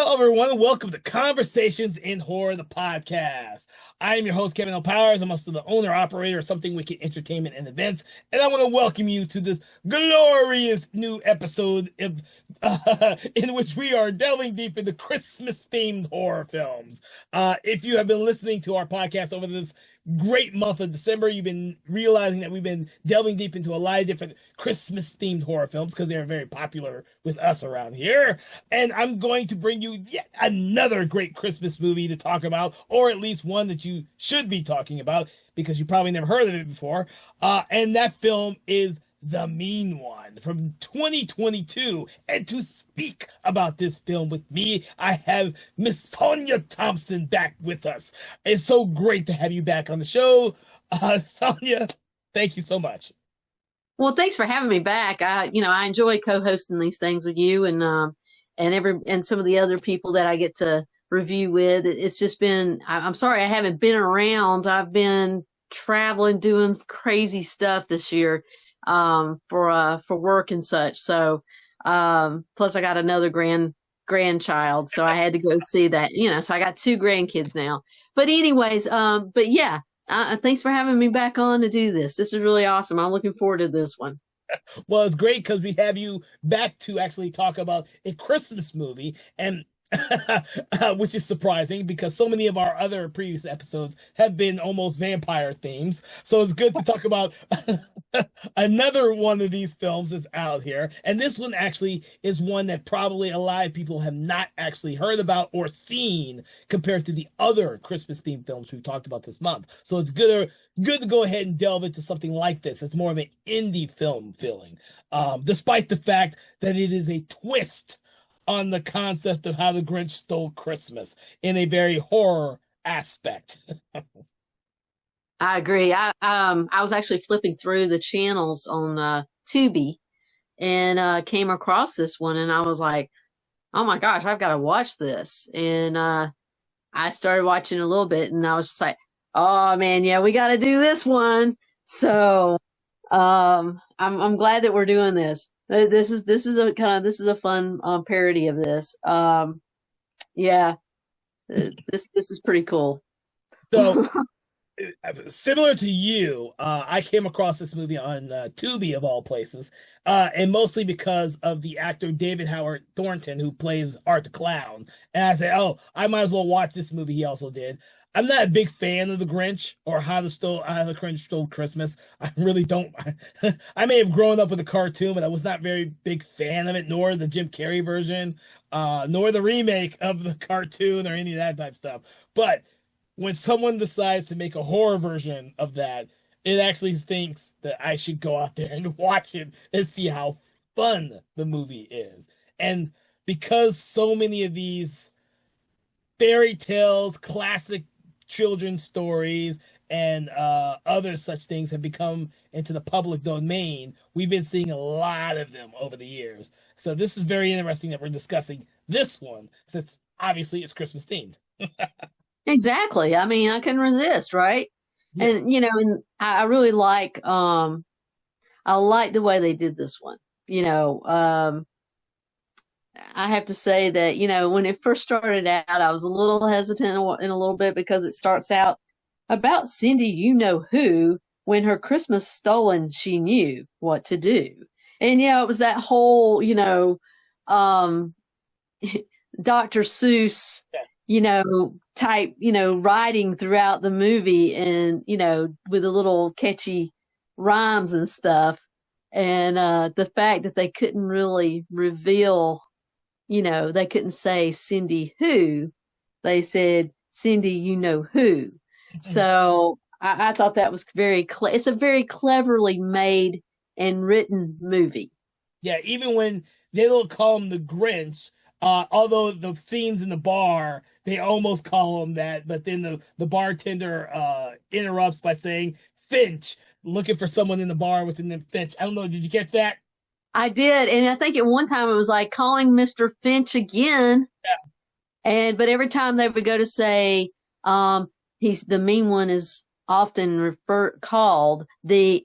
Hello, everyone, and welcome to Conversations in Horror, the podcast. I am your host, Kevin L. Powers. I'm also the owner operator of Something Wicked Entertainment and Events, and I want to welcome you to this glorious new episode in which we are delving deep into Christmas-themed horror films. If you have been listening to our podcast over this great month of December, you've been realizing that we've been delving deep into a lot of different Christmas-themed horror films because they're very popular with us around here. And I'm going to bring you yet another great Christmas movie to talk about, or at least one that you should be talking about because you probably never heard of it before. And that film is The Mean One from 2022. And to speak about this film with me, I have Miss Sonia Thompson back with us. It's so great to have you back on the show. Sonia, thank you so much. Well, thanks for having me back. I enjoy co-hosting these things with you and some of the other people that I get to review with. It's just been, I'm sorry I haven't been around. I've been traveling, doing crazy stuff this year, for work and such. So, plus I got another grandchild, so I had to go see that, so I got two grandkids now. But anyways, but yeah. Thanks for having me back on to do this. This is really awesome. I'm looking forward to this one. Well, it's great because we have you back to actually talk about a Christmas movie, and which is surprising because so many of our other previous episodes have been almost vampire themes. So it's good to talk about another one of these films that's out here. And this one actually is one that probably a lot of people have not actually heard about or seen compared to the other Christmas themed films we've talked about this month. So it's good to go ahead and delve into something like this. It's more of an indie film feeling, despite the fact that it is a twist on the concept of how the Grinch stole Christmas in a very horror aspect. I agree. I was actually flipping through the channels on Tubi and came across this one, and I was like, "Oh my gosh, I've got to watch this!" And I started watching a little bit, and I was just like, "Oh man, yeah, we got to do this one." So I'm glad that we're doing this. This is a fun parody of this. Yeah, this is pretty cool. So similar to you, I came across this movie on Tubi of all places, and mostly because of the actor David Howard Thornton who plays Art the Clown. And I said, "Oh, I might as well watch this movie." He also did. I'm not a big fan of the Grinch or how the Grinch stole Christmas. I really don't. I may have grown up with the cartoon, but I was not very big fan of it, nor the Jim Carrey version, nor the remake of the cartoon or any of that type of stuff. But when someone decides to make a horror version of that, it actually thinks that I should go out there and watch it and see how fun the movie is. And because so many of these fairy tales, classic children's stories, and other such things have become into the public domain, we've been seeing a lot of them over the years. So this is very interesting that we're discussing this one, since obviously it's Christmas themed. Exactly. I mean, I couldn't resist, right? Yeah. And I really like I like the way they did this one. I have to say that, when it first started out, I was a little hesitant in a little bit because it starts out about Cindy, who, when her Christmas stolen, she knew what to do. And, it was that whole, um, Dr. Seuss, type, writing throughout the movie and, with the little catchy rhymes and stuff. And the fact that they couldn't really reveal, they couldn't say Cindy who, they said Cindy, who. So I thought that was it's a very cleverly made and written movie. Yeah, even when they don't call him the Grinch, although the scenes in the bar, they almost call him that, but then the bartender interrupts by saying, "Finch, looking for someone in the bar with the name Finch." I don't know, did you catch that? I did, and I think at one time it was like calling Mr. Finch again. Yeah. But every time they would go to say, he's the mean one is often called and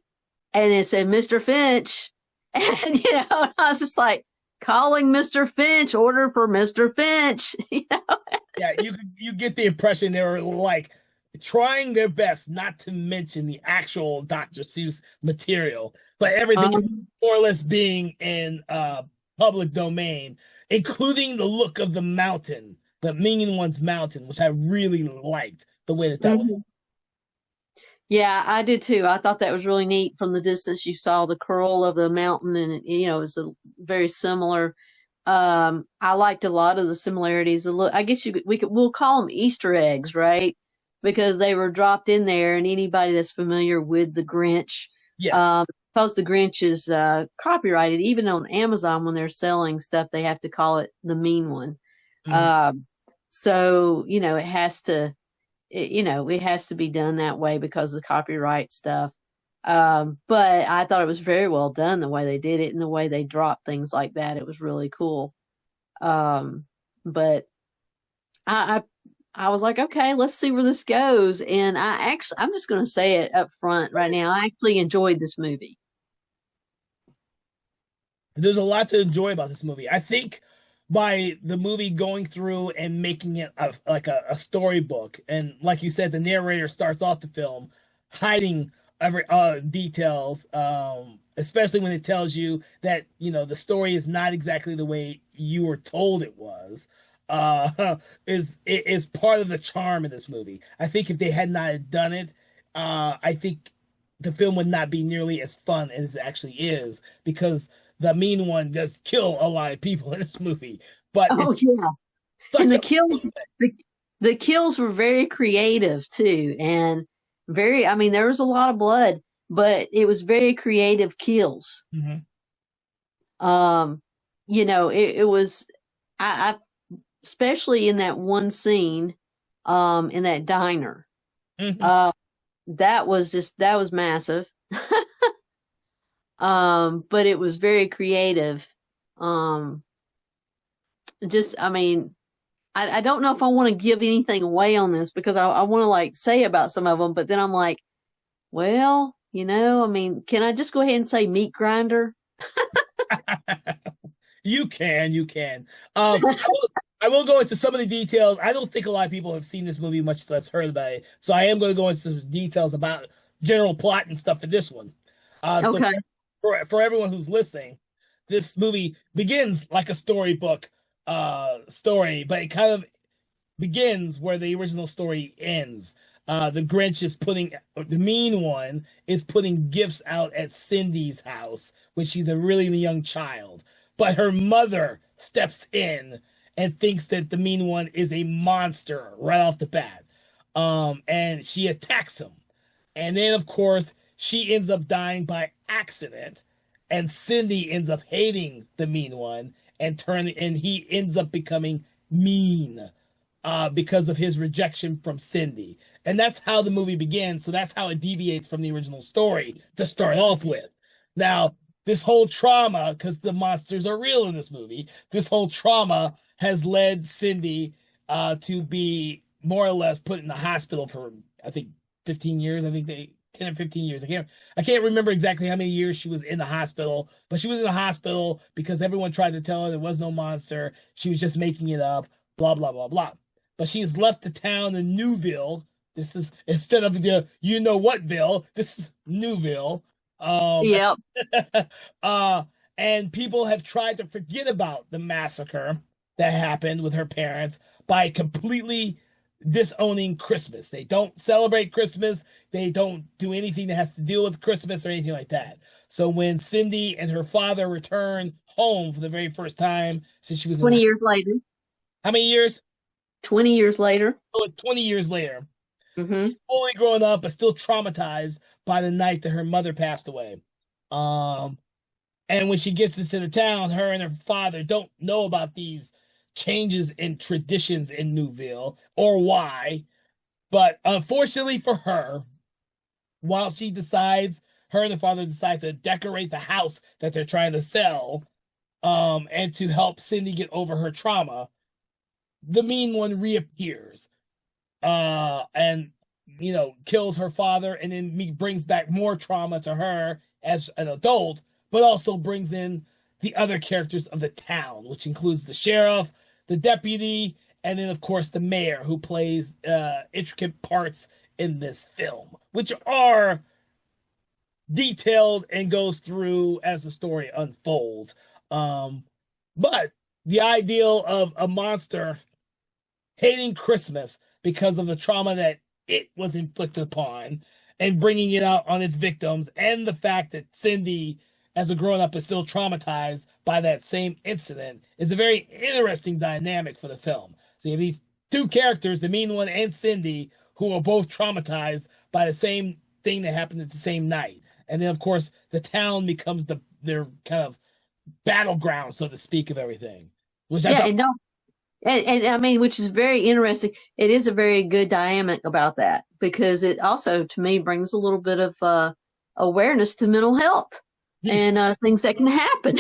it said Mr. Finch, and I was just like, calling Mr. Finch, order for Mr. Finch. Yeah, you get the impression they were like trying their best not to mention the actual Dr. Seuss material, but everything more or less being in public domain, including the look of the mountain, the Mingin One's mountain, which I really liked the way that was. Mhm. Yeah, I did too. I thought that was really neat. From the distance, you saw the curl of the mountain, and it was very similar. I liked a lot of the similarities. I guess we'll call them Easter eggs, right? Because they were dropped in there, and anybody that's familiar with the Grinch, Yes. because the Grinch is copyrighted, even on Amazon when they're selling stuff, they have to call it the mean one. Mhm. So it has to it has to be done that way because of the copyright stuff. But I thought it was very well done the way they did it and the way they dropped things like that. It was really cool. But I I was like, okay, let's see where this goes. And I'm just going to say it up front right now. I actually enjoyed this movie. There's a lot to enjoy about this movie. I think by the movie going through and making it like a storybook, and like you said, the narrator starts off the film hiding every details, especially when it tells you that the story is not exactly the way you were told it was. Is part of the charm of this movie. I think if they had not done it, I think the film would not be nearly as fun as it actually is because the mean one does kill a lot of people in this movie, but Oh yeah, and such a the, the kills were very creative too, and very. I mean, there was a lot of blood, but it was very creative kills. Mhm. Um, it was. I especially in that one scene, in that diner. Mhm. Uh, that was massive. But it was very creative. Um, I mean, I don't know if I want to give anything away on this because I want to like say about some of them, but then I'm like, well, I mean, can I just go ahead and say meat grinder? You can. I will go into some of the details. I don't think a lot of people have seen this movie, much less heard about it. So I am going to go into some details about general plot and stuff for this one. So Okay. for everyone who's listening, this movie begins like a storybook story, but it kind of begins where the original story ends. The Grinch is the mean one is putting gifts out at Cindy's house when she's a really young child. But her mother steps in and thinks that the mean one is a monster right off the bat. And she attacks him. And then, of course, she ends up dying by accident. And Cindy ends up hating the mean one and he ends up becoming mean because of his rejection from Cindy. And that's how the movie begins. So that's how it deviates from the original story to start off with. Now, this whole trauma, because the monsters are real in this movie, this whole trauma has led Cindy to be more or less put in the hospital for, I think, 15 years. I think they 10 or 15 years. I can't remember exactly how many years she was in the hospital, but she was in the hospital because everyone tried to tell her there was no monster. She was just making it up, blah, blah, blah, blah. But she's left the town in Newville. This is instead of the whatville, this is Newville. Um Yep. uh and people have tried to forget about the massacre that happened with her parents by completely disowning Christmas. They don't celebrate Christmas. They don't do anything that has to deal with Christmas or anything like that. So when Cindy and her father return home for the very first time since she was in 20 years later. how many years? 20 years later. So it's 20 years later. Mm-hmm. She's fully grown up, but still traumatized by the night that her mother passed away. Um, and when she gets into the town, her and her father don't know about these changes in traditions in Newville or why. But unfortunately for her, while her and the father decide to decorate the house that they're trying to sell, and to help Cindy get over her trauma, the mean one reappears and kills her father, and then brings back more trauma to her as an adult, but also brings in the other characters of the town, which includes the sheriff, the deputy, and then of course the mayor, who plays intricate parts in this film, which are detailed and goes through as the story unfolds. Um, but the ideal of a monster hating Christmas because of the trauma that it was inflicted upon and bringing it out on its victims, and the fact that Cindy, as a grown up, is still traumatized by that same incident is a very interesting dynamic for the film. So you have these two characters, the mean one and Cindy, who are both traumatized by the same thing that happened at the same night. And then, of course, the town becomes their kind of battleground, so to speak, of everything. Which I Yeah, thought, and no, and I mean, which is very interesting. It is a very good dynamic about that because it also, to me, brings a little bit of awareness to mental health hmm, and things that can happen.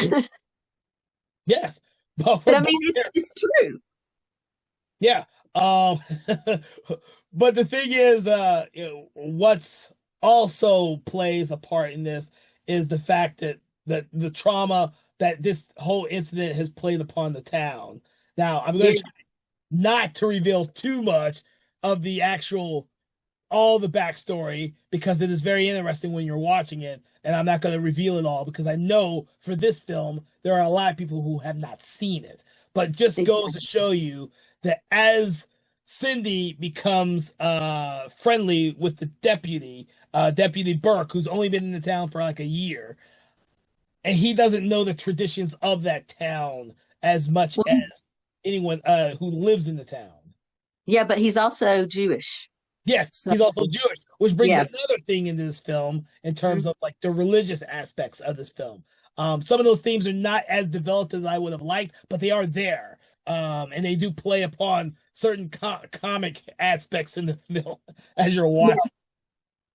yes, but But for I both mean, it's true. yeah. Um, but the thing is, what's also plays a part in this is the fact that the trauma that this whole incident has played upon the town. Now, I'm going Yeah, to try not to reveal too much of the actual all the backstory because it is very interesting when you're watching it, and I'm not going to reveal it all because I know for this film there are a lot of people who have not seen it. But just goes to exactly. show you that as Cindy becomes friendly with the deputy, Deputy Burke, who's only been in the town for like a year, and he doesn't know the traditions of that town as much Well, as anyone who lives in the town. yeah, but he's also Jewish. Yes, So, he's also Jewish, which brings yeah. another thing into this film in terms Mhm. of like the religious aspects of this film. Some of those themes are not as developed as I would have liked, but they are there. And they do play upon certain comic aspects in the film as you're Yeah.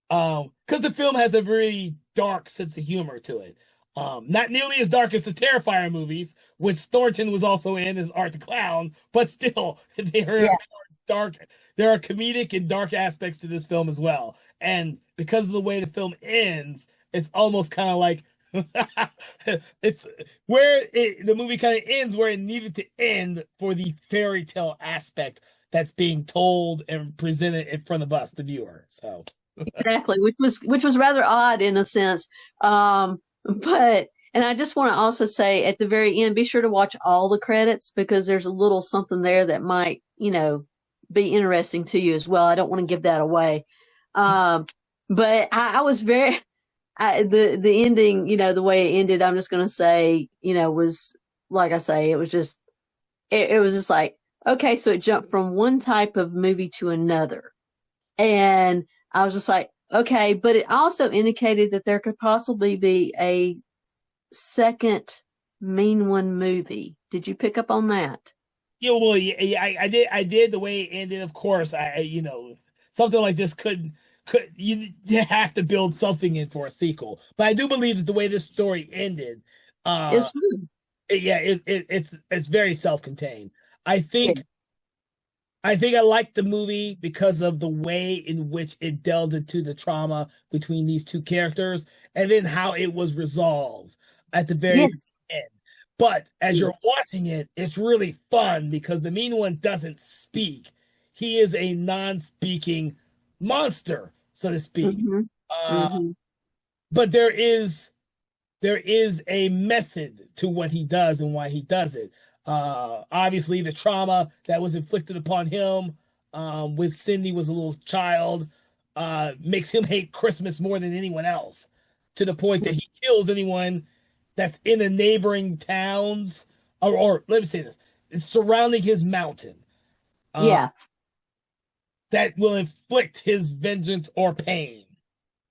watching. Because the film has a very dark sense of humor to it. Not nearly as dark as the Terrifier movies, which Thornton was also in as Art the Clown, but still, Yeah. there are dark, there are comedic and dark aspects to this film as well. And because of the way the film ends, it's almost kind of like it's the movie kind of ends where it needed to end for the fairy tale aspect that's being told and presented in front of us, the viewer. So. Exactly, which was rather odd in a sense. But and I just want to also say at the very end, be sure to watch all the credits because there's a little something there that might, be interesting to you as well. I don't want to give that away. Um, but I was very the ending, the way it ended. I'm just going to say, was like I say, it was just it was just like okay, so it jumped from one type of movie to another. And I was just like, okay, but it also indicated that there could possibly be a second Mean One movie. Did you pick up on that? Yeah, well, yeah, I did. I did the way it ended. Of course, something like this could you have to build something in for a sequel. But I do believe that the way this story ended, uh, It's fun. yeah, it's very self-contained. I Yeah. think I liked the movie because of the way in which it delved into the trauma between these two characters and then how it was resolved at the very Yes. end. But as you're Yes. watching it, it's really fun because the mean one doesn't speak. He is a non-speaking monster, so to speak. Mm-hmm. Uh, Mm-hmm. but there is a method to what he does and why he does it. Obviously, the trauma that was inflicted upon him with Cindy was a little child makes him hate Christmas more than anyone else, to the point that he kills anyone that's in the neighboring towns, or let me say this, it's surrounding his mountain uh, Yeah. that will inflict his vengeance or pain.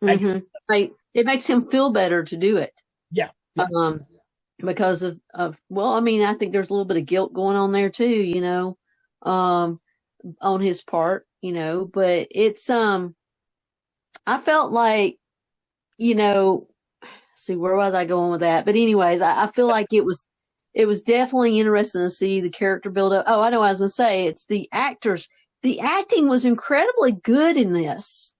I guess, Mm-hmm. Like it makes him feel better to do it. yeah, yeah. Um, because of well, I mean, I think there's a little bit of guilt going on there too, um, on his part, but it's I felt like, you know, see where was I going with that? But anyways, I feel like it was definitely interesting to see the character build up. Oh, I know what I was gonna say. It's the actors. The acting was incredibly good in this.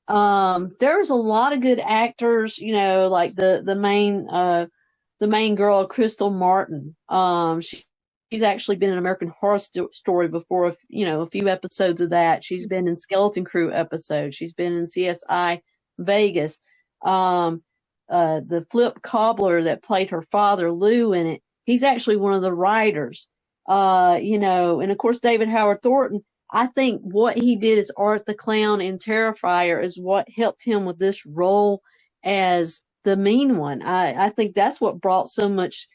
There was a lot of good actors, like the main the main girl, Crystal Martin. She's actually been in American Horror Story before, a few episodes of that. She's been in Skeleton Crew episodes. She's been in CSI Vegas. The Flip Cobbler that played her father, Lou, in it, he's actually one of the writers. And of course, David Howard Thornton. I think what he did as Art the Clown in Terrifier is what helped him with this role as the mean one. I think that's what brought so much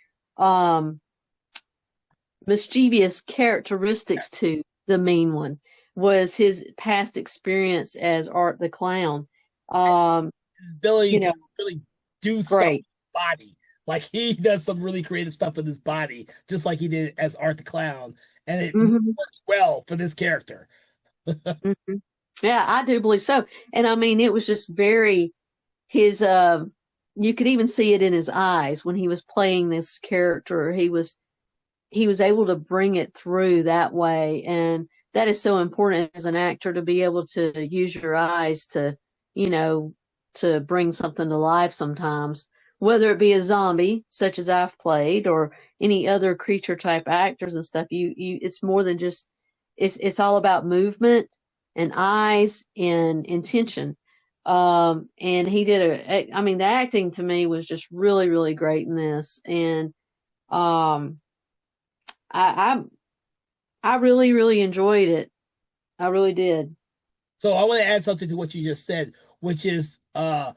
mischievous characteristics to the mean one, was his past experience as Art the Clown. Ability to really do stuff with Great. his body. Like he does some really creative stuff with his body, just like he did as Art the Clown, and it works well for this character. Mm-hmm. Yeah, I do believe so. And I mean, it was just very his. You could even see it in his eyes when he was playing this character. He was able to bring it through that way, and that is so important as an actor, to be able to use your eyes to, to bring something to life sometimes, whether it be a zombie such as I've played or any other creature type actors and stuff. It's more than just, it's all about movement and eyes and intention. And he did the acting to me was just really, really great in this. And I really, really enjoyed it. I really did. So I want to add something to what you just said, which is Thornton's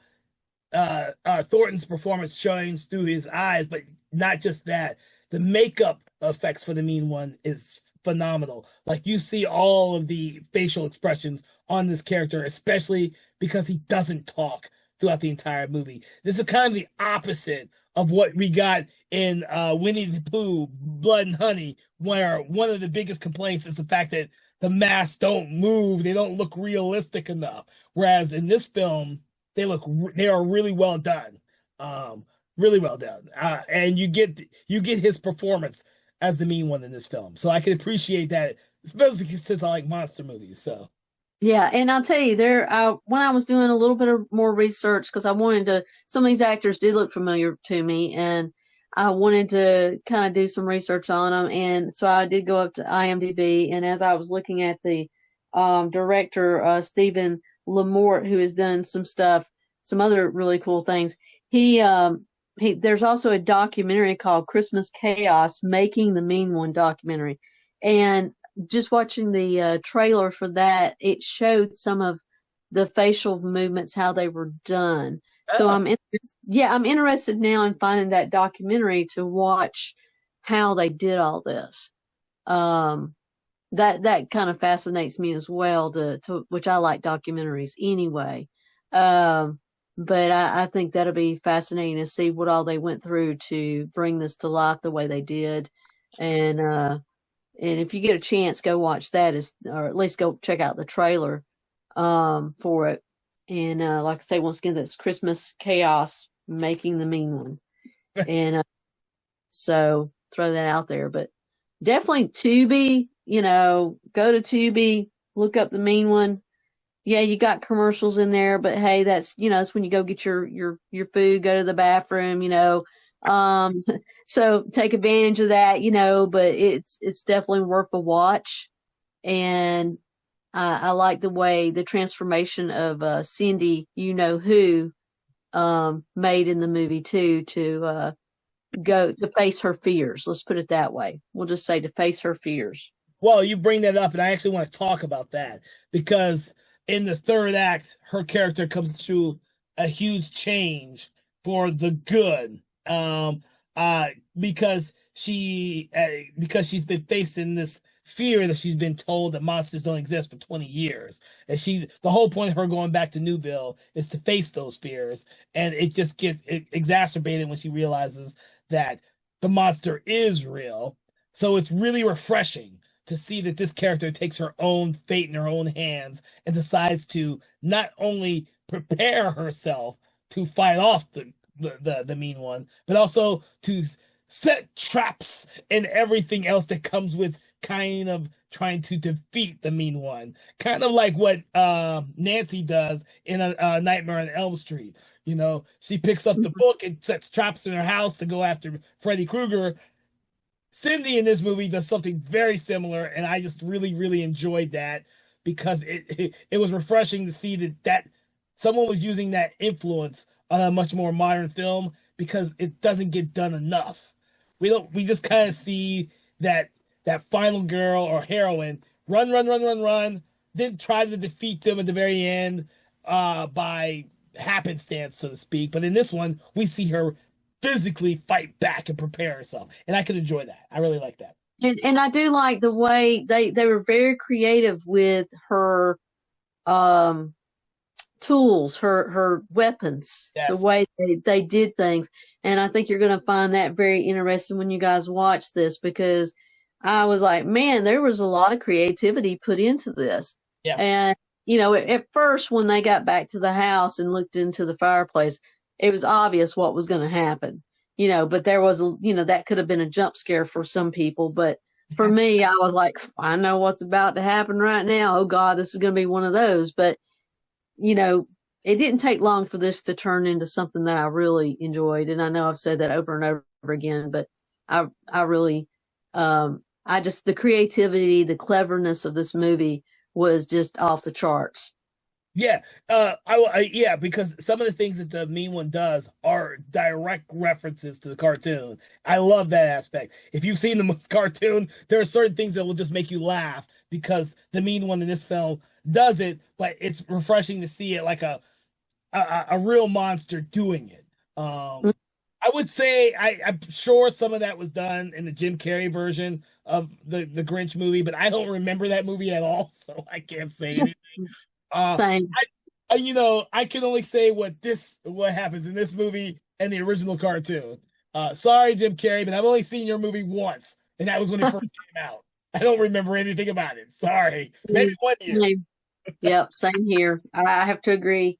performance shines through his eyes, but not just that. The makeup effects for the mean one is phenomenal. Like you see all of the facial expressions on this character, especially because he doesn't talk throughout the entire movie. This is kind of the opposite of what we got in Winnie the Pooh, Blood and Honey, where one of the biggest complaints is the fact that the masks don't move, they don't look realistic enough. Whereas in this film, they are really well done, really well done, and you get his performance as the mean one in this film. So I can appreciate that, especially since I like monster movies. So yeah, and I'll tell you, when I was doing a little bit of more research, because I wanted to, some of these actors did look familiar to me, and I wanted to kind of do some research on them, and so I did go up to IMDb, and as I was looking at the director, Stephen Lamort, who has done some stuff, some other really cool things, there's also a documentary called Christmas Chaos, Making the Mean One documentary, and just watching the trailer for that, it showed some of the facial movements, how they were done. So I'm interested now in finding that documentary to watch how they did all this. That kind of fascinates me as well, to which I like documentaries anyway. But I think that'll be fascinating to see what all they went through to bring this to life the way they did. And if you get a chance, go watch that, or at least go check out the trailer for it. And like I say, once again, that's Christmas Chaos, Making the Mean One. And so throw that out there. But definitely Tubi, go to Tubi, look up the mean one. Yeah, you got commercials in there, but hey, that's when you go get your food, go to the bathroom, so take advantage of that, but it's definitely worth a watch. And I like the way the transformation of Cindy, who, made in the movie too, to go to face her fears. Let's put it that way. We'll just say to face her fears. Well, you bring that up, and I actually want to talk about that because in the third act, her character comes through a huge change for the good. Because she's been facing this fear that she's been told that monsters don't exist for 20 years. And the whole point of her going back to Newville is to face those fears. And it just gets exacerbated when she realizes that the monster is real. So it's really refreshing to see that this character takes her own fate in her own hands and decides to not only prepare herself to fight off the mean one, but also to set traps and everything else that comes with kind of trying to defeat the mean one. Kind of like what Nancy does in a Nightmare on Elm Street. She picks up the book and sets traps in her house to go after Freddy Krueger. Cindy in this movie does something very similar, and I just really, really enjoyed that because it was refreshing to see that someone was using that influence on a much more modern film because it doesn't get done enough. We just kind of see that final girl or heroine run, run, run, run, run, then try to defeat them at the very end by happenstance, so to speak. But in this one, we see her physically fight back and prepare herself. And I can enjoy that. I really like that. And I do like the way they were very creative with her um tools, her weapons, the Yes. way they did things. And I think you're going to find that very interesting when you guys watch this because I was like, man, there was a lot of creativity put into this. Yeah. And, at first, when they got back to the house and looked into the fireplace, it was obvious what was going to happen, but there was, that could have been a jump scare for some people. But for me, I was like, I know what's about to happen right now. Oh, God, this is going to be one of those. But it didn't take long for this to turn into something that I really enjoyed. And I know I've said that over and over again, but I really, the creativity, the cleverness of this movie was just off the charts. Yeah, yeah, because some of the things that the Mean One does are direct references to the cartoon. I love that aspect. If you've seen the cartoon, there are certain things that will just make you laugh because the Mean One in this film does it, but it's refreshing to see it like a real monster doing it. I would say I'm sure some of that was done in the Jim Carrey version of the Grinch movie, but I don't remember that movie at all, so I can't say anything. Same. I can only say what happens in this movie and the original cartoon. Sorry, Jim Carrey, but I've only seen your movie once, and that was when it first came out. I don't remember anything about it. Sorry, maybe one year. Same. Yep, same here. I have to agree.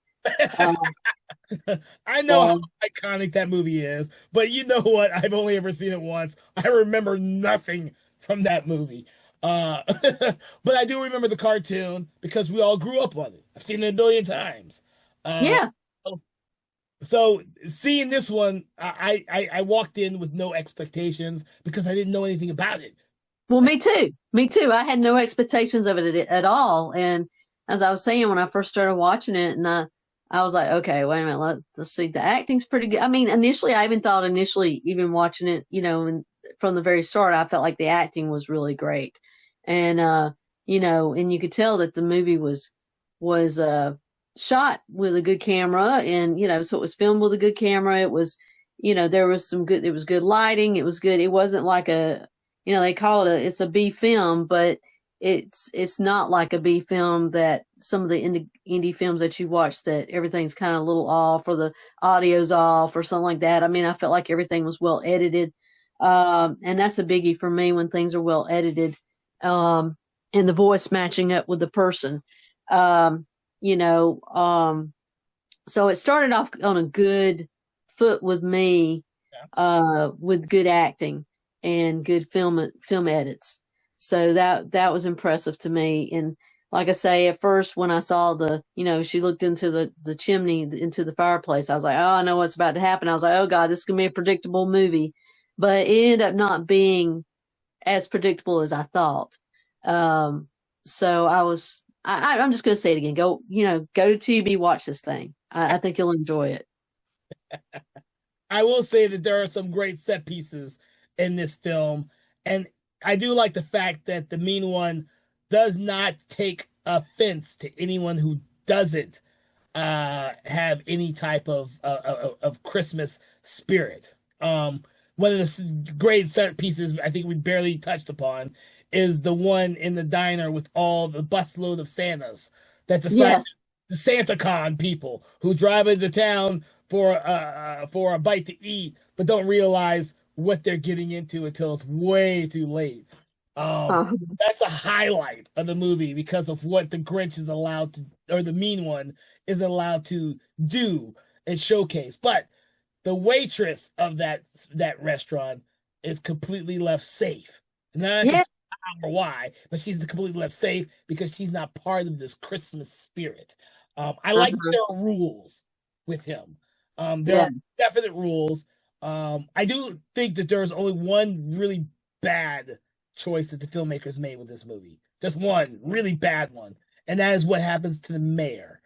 I know how iconic that movie is, but you know what? I've only ever seen it once. I remember nothing from that movie. But I do remember the cartoon because we all grew up on it. I've seen it a billion times. Yeah. So seeing this one, I walked in with no expectations because I didn't know anything about it. Well, me too. Me too. I had no expectations of it at all. And as I was saying, when I first started watching it, and I was like, okay, wait a minute, let's see. The acting's pretty good. I mean, I even thought even watching it, from the very start, I felt like the acting was really great. And, and you could tell that the movie was shot with a good camera and, so it was filmed with a good camera. It was, there was it was good lighting. It was good. It wasn't like they call it's a B film, but it's not like a B film that some of the indie films that you watch that everything's kind of a little off or the audio's off or something like that. I mean, I felt like everything was well edited. And that's a biggie for me when things are well edited. And the voice matching up with the person. So it started off on a good foot with me, with good acting and good film edits. So that was impressive to me. And like I say, at first when I saw she looked into the chimney, into the fireplace, I was like, oh, I know what's about to happen. I was like, oh God, this is going to be a predictable movie. But it ended up not being as predictable as I thought. So I'm just going to say it again. Go to Tubi, watch this thing. I think you'll enjoy it. I will say that there are some great set pieces in this film, and I do like the fact that the Mean One does not take offense to anyone who doesn't have any type of Christmas spirit. One of the great set pieces I think we barely touched upon is the one in the diner with all the busload of Santas that decide the SantaCon people who drive into town for a bite to eat, but don't realize what they're getting into until it's way too late. That's a highlight of the movie because of what the Grinch is allowed to, or the Mean One is allowed to do and showcase. But the waitress of that restaurant is completely left safe. Not or why, but she's completely left safe because she's not part of this Christmas spirit. I like their rules with him. There Yeah. are definite rules. I do think that there's only one really bad choice that the filmmakers made with this movie. Just one really bad one, and that is what happens to the mayor.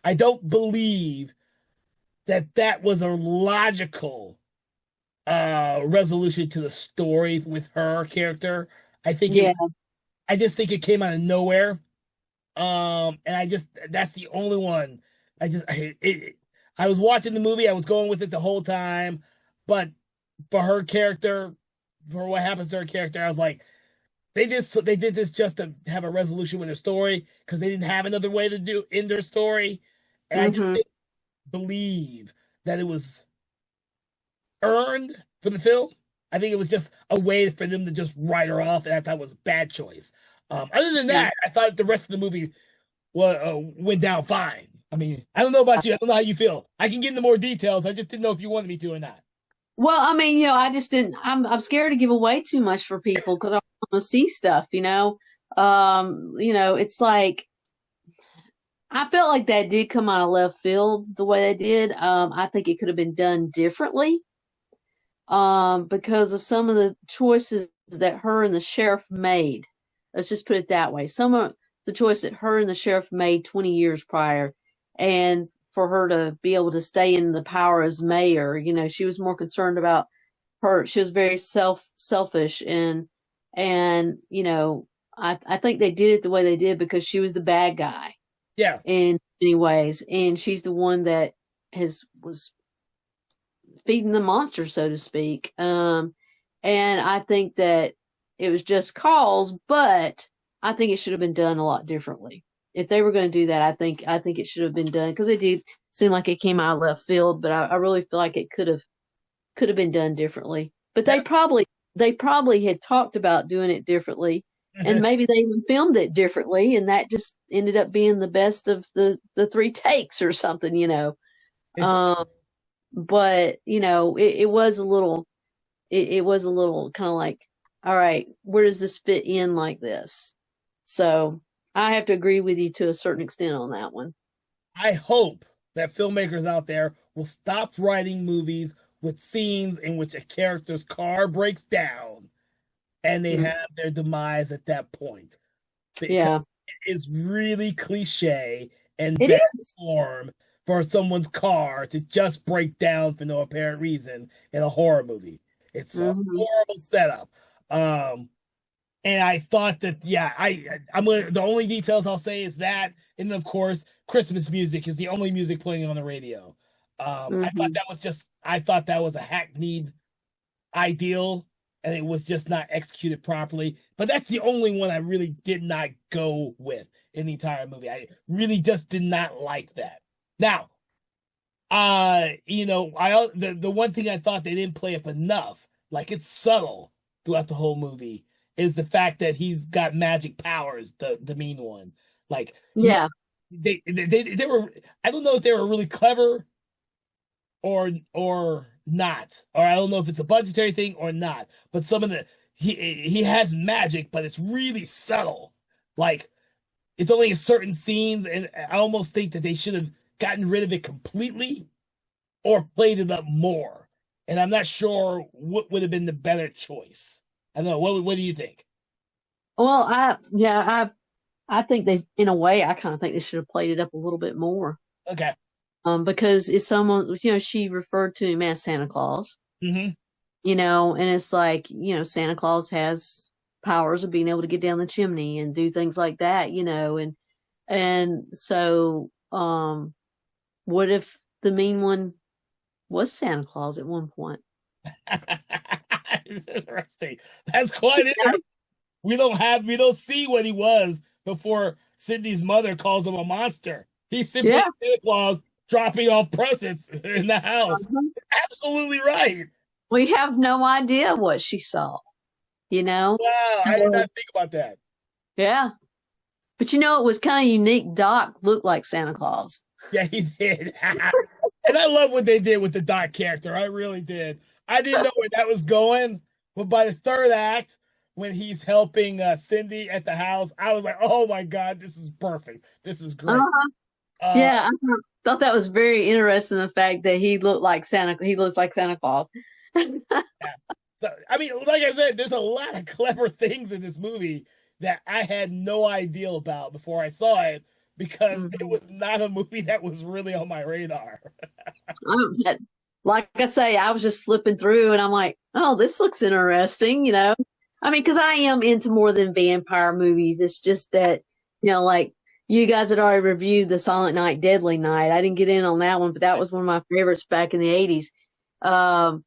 I don't believe that that was a logical resolution to the story with her character. I think it Yeah. I just think it came out of nowhere. And I just that's the only one. I was watching the movie, I was going with it the whole time, but for her character, for what happens to her character, I was like, they did this just to have a resolution with their story because they didn't have another way to do in their story. And I just Hmm. didn't believe that it was earned for the film. I think it was just a way for them to just write her off, and I thought it was a bad choice. Other than Yeah. that, I thought the rest of the movie went down fine. I mean, I don't know about you. I don't know how you feel. I can get into more details. I just didn't know if you wanted me to or not. Well, I mean, I just didn't. I'm scared to give away too much for people because I want to see stuff. It's like I felt like that did come out of left field the way they did. I think it could have been done differently. Because of some of the choices that her and the sheriff made. Let's just put it that way. Some of the choice that her and the sheriff made 20 years prior, and for her to be able to stay in the power as mayor, she was more concerned about her. She was very selfish, and I think they did it the way they did because she was the bad guy Yeah, in many ways, and she's the one that was feeding the monster, so to speak. And I think that it was just cause, but I think it should have been done a lot differently. If they were going to do that, I think it should have been done because it did seem like it came out of left field, but I really feel like it could have been done differently. But that they probably had talked about doing it differently, and maybe they even filmed it differently, and that just ended up being the best of the three takes or something. Um, but it was a little it was a little kind of like, all right, where does this fit in like this? So I have to agree with you to a certain extent on that one. I hope that filmmakers out there will stop writing movies with scenes in which a character's car breaks down and they Mm, have their demise at that point. Because yeah, it is really cliche and it bad is. form for someone's car to just break down for no apparent reason in a horror movie. It's a Hmm. horrible setup. Um, and I thought that, yeah, I'm gonna, the only details I'll say is that, and of course, Christmas music is the only music playing on the radio. Hmm. I thought that was a hackneyed ideal, and it was just not executed properly. But that's the only one I really did not go with in the entire movie. I really just did not like that. Now, the one thing I thought they didn't play up enough, like it's subtle throughout the whole movie, is the fact that he's got magic powers, the mean one. Like he Yeah. they were, I don't know if they were really clever or not. Or I don't know if it's a budgetary thing or not. But some of the he has magic, but it's really subtle. Like it's only in certain scenes, and I almost think that they should have gotten rid of it completely or played it up more. And I'm not sure what would have been the better choice. I don't know. What do you think? Well, I think they, in a way, I kind of think they should have played it up a little bit more. Okay. Because it's someone, she referred to him as Santa Claus, Hmm. and it's like, Santa Claus has powers of being able to get down the chimney and do things like that, and so, what if the mean one was Santa Claus at one point? It's interesting. That's quite interesting. We don't see what he was before Sydney's mother calls him a monster. He's simply Yeah. Santa Claus dropping off presents in the house. Mhm. Absolutely right. We have no idea what she saw, you know? Wow, I did So, not think about that. yeah. But it was kind of unique. Doc looked like Santa Claus. Yeah, he did. And I love what they did with the Doc character. I really did. I didn't know where that was going, but by the third act, when he's helping Cindy at the house, I was like, "Oh my God, this is perfect. This is great." Uh-huh. Uh, Yeah. thought that was very interesting. The fact that he looks like Santa Claus. Yeah. So, I mean, like I said, there's a lot of clever things in this movie that I had no idea about before I saw it because it Mhm. was not a movie that was really on my radar. That- like I say, I was just flipping through and I'm like, oh, this looks interesting, you know. I mean, because I am into more than vampire movies. It's just that, like you guys had already reviewed the Silent Night, Deadly Night. I didn't get in on that one, but that was one of my favorites back in the 80s. Um,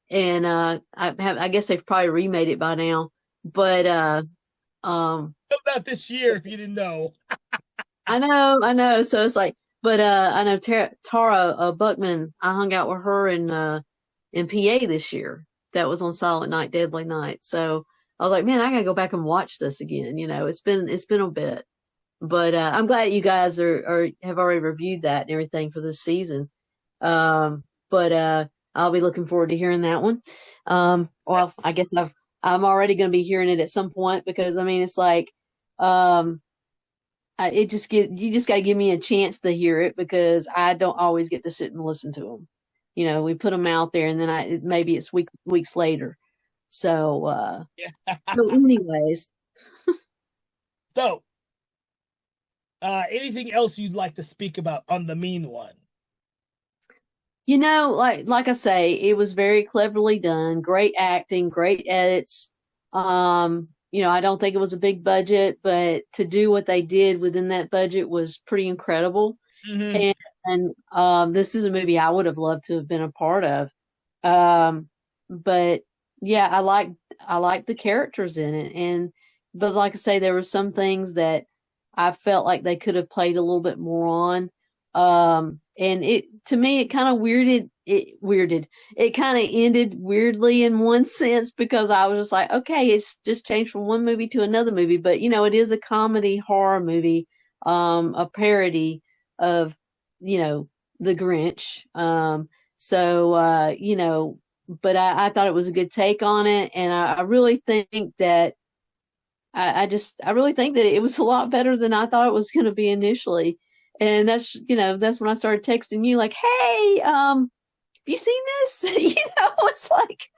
and I guess they've probably remade it by now. But um, Not this year, if you didn't know. I know. So it's like, but I know Tara Buckman. I hung out with her in PA this year. That was on Silent Night, Deadly Night. So I was like, man, I gotta go back and watch this again. It's been a bit, but I'm glad you guys are have already reviewed that and everything for this season. But I'll be looking forward to hearing that one. Well, I guess I'm already going to be hearing it at some point because I mean, it's like, um, you just got to give me a chance to hear it because I don't always get to sit and listen to them. We put them out there and then maybe it's weeks later. So, Yeah. so anyways, So, anything else you'd like to speak about on the mean one? like I say, it was very cleverly done, great acting, great edits. I don't think it was a big budget, but to do what they did within that budget was pretty incredible. Mm-hmm. And this is a movie I would have loved to have been a part of. But yeah, I like the characters in it, but like I say, there were some things that I felt like they could have played a little bit more on. And it to me, it kind of weirded. It kind of ended weirdly in one sense because I was just like, okay, it's just changed from one movie to another movie, but it is a comedy horror movie, a parody of you know the Grinch. But I thought it was a good take on it, and I really think that I really think that it was a lot better than I thought it was going to be initially. And that's when I started texting you like, "Hey, have you seen this?" It's like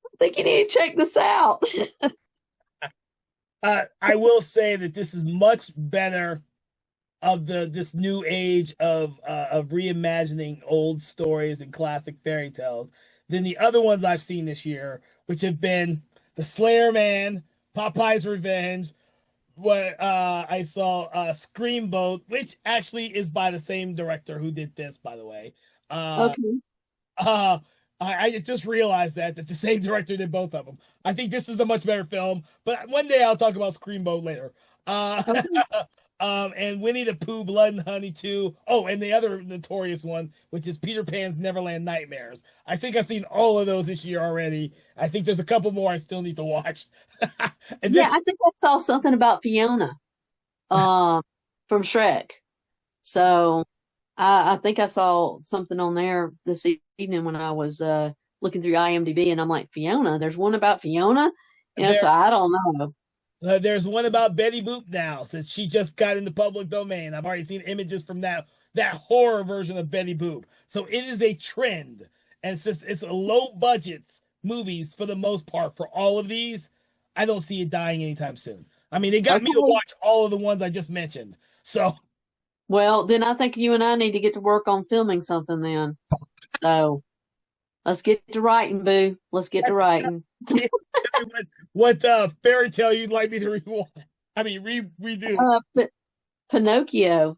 I think you need to check this out. I will say that this is much better of this new age of reimagining old stories and classic fairy tales than the other ones I've seen this year, which have been The Slayer Man, Popeye's Revenge. What I saw Screamboat, which actually is by the same director who did this, by the way. Uh, Okay. uh, I just realized that the same director did both of them. I think this is a much better film, but one day I'll talk about Screamboat later. Uh, Okay. and Winnie the Pooh, Blood and Honey too. Oh, and the other notorious one, which is Peter Pan's Neverland Nightmares. I think I've seen all of those this year already. I think there's a couple more I still need to watch. And Yeah, this, I think I saw something about Fiona um from Shrek. So I think I saw something on there this evening when I was looking through IMDb, and I'm like, Fiona. There's one about Fiona. So there I don't know. There's one about Betty Boop now, since she just got in the public domain. I've already seen images from that horror version of Betty Boop. So it is a trend, and it's a low budget movies for the most part for all of these. I don't see it dying anytime soon. I mean, they got me to Okay. watch all of the ones I just mentioned. So Well, then I think you and I need to get to work on filming something then. So let's get to writing, boo. Let's get to writing. tell me what fairy tale you'd like me to rewatch. I mean, redo. Pinocchio.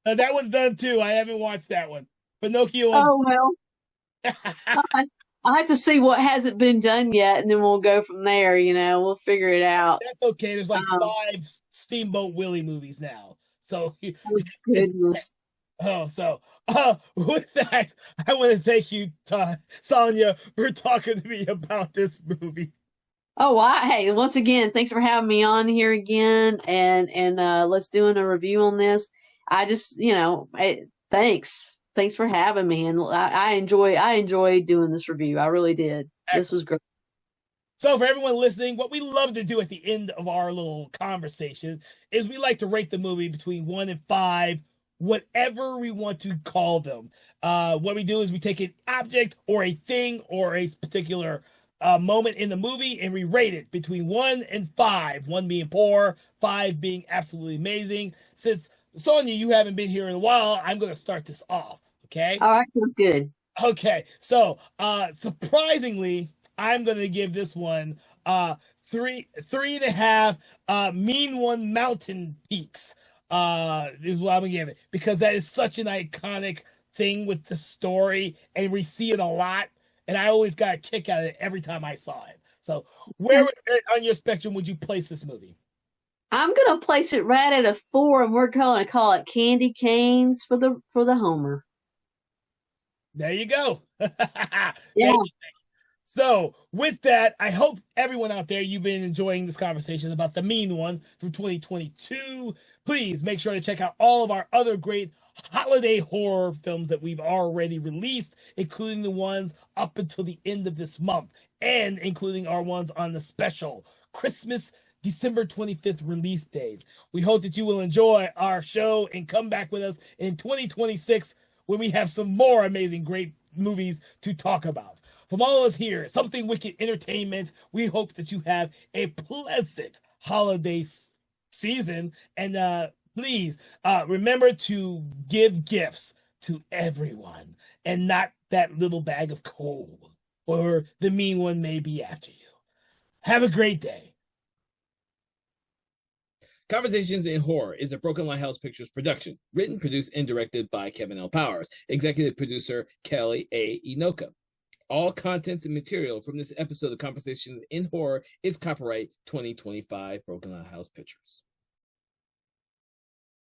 That one's done too. I haven't watched that one. Pinocchio one's. Oh well, I, I have to see what hasn't been done yet, and then we'll go from there. We'll figure it out. That's okay. There's like Um, five Steamboat Willie movies now. So, oh, goodness. with that, I want to thank you, Sonia, for talking to me about this movie. Oh, hey, once again, thanks for having me on here again, and let's doing a review on this. I just, thanks for having me, and I enjoy doing this review. I really did. This Excellent. was great. So for everyone listening, what we love to do at the end of our little conversation is we like to rate the movie between 1 and 5, whatever we want to call them. What we do is we take an object or a thing or a particular moment in the movie and we rate it between 1 and 5. 1 being poor, 5 being absolutely amazing. Since Sonia, you haven't been here in a while, I'm going to start this off. Okay. All right, that's good. Okay. So, surprisingly, I'm going to give this one 3.5 mean one mountain peaks is what I'm gonna give it, because that is such an iconic thing with the story and we see it a lot, and I always got a kick out of it every time I saw it. So where on your spectrum would you place this movie? I'm gonna place it right at a 4, and we're going to call it candy canes for the Homer. There you go. Yeah. So, with that, I hope everyone out there, you've been enjoying this conversation about The Mean One from 2022. Please make sure to check out all of our other great holiday horror films that we've already released, including the ones up until the end of this month, and including our ones on the special Christmas December 25th release date. We hope that you will enjoy our show and come back with us in 2026 when we have some more amazing, great movies to talk about. From all of us here, Something Wicked Entertainment, we hope that you have a pleasant holiday season. And please remember to give gifts to everyone and not that little bag of coal, or the mean one may be after you. Have a great day. Conversations in Horror is a Broken Lighthouse Pictures production, written, produced, and directed by Kevin L. Powers, executive producer Kelly A. Inoka. All contents and material from this episode of Conversations in Horror is copyright 2025 Broken Lighthouse Pictures.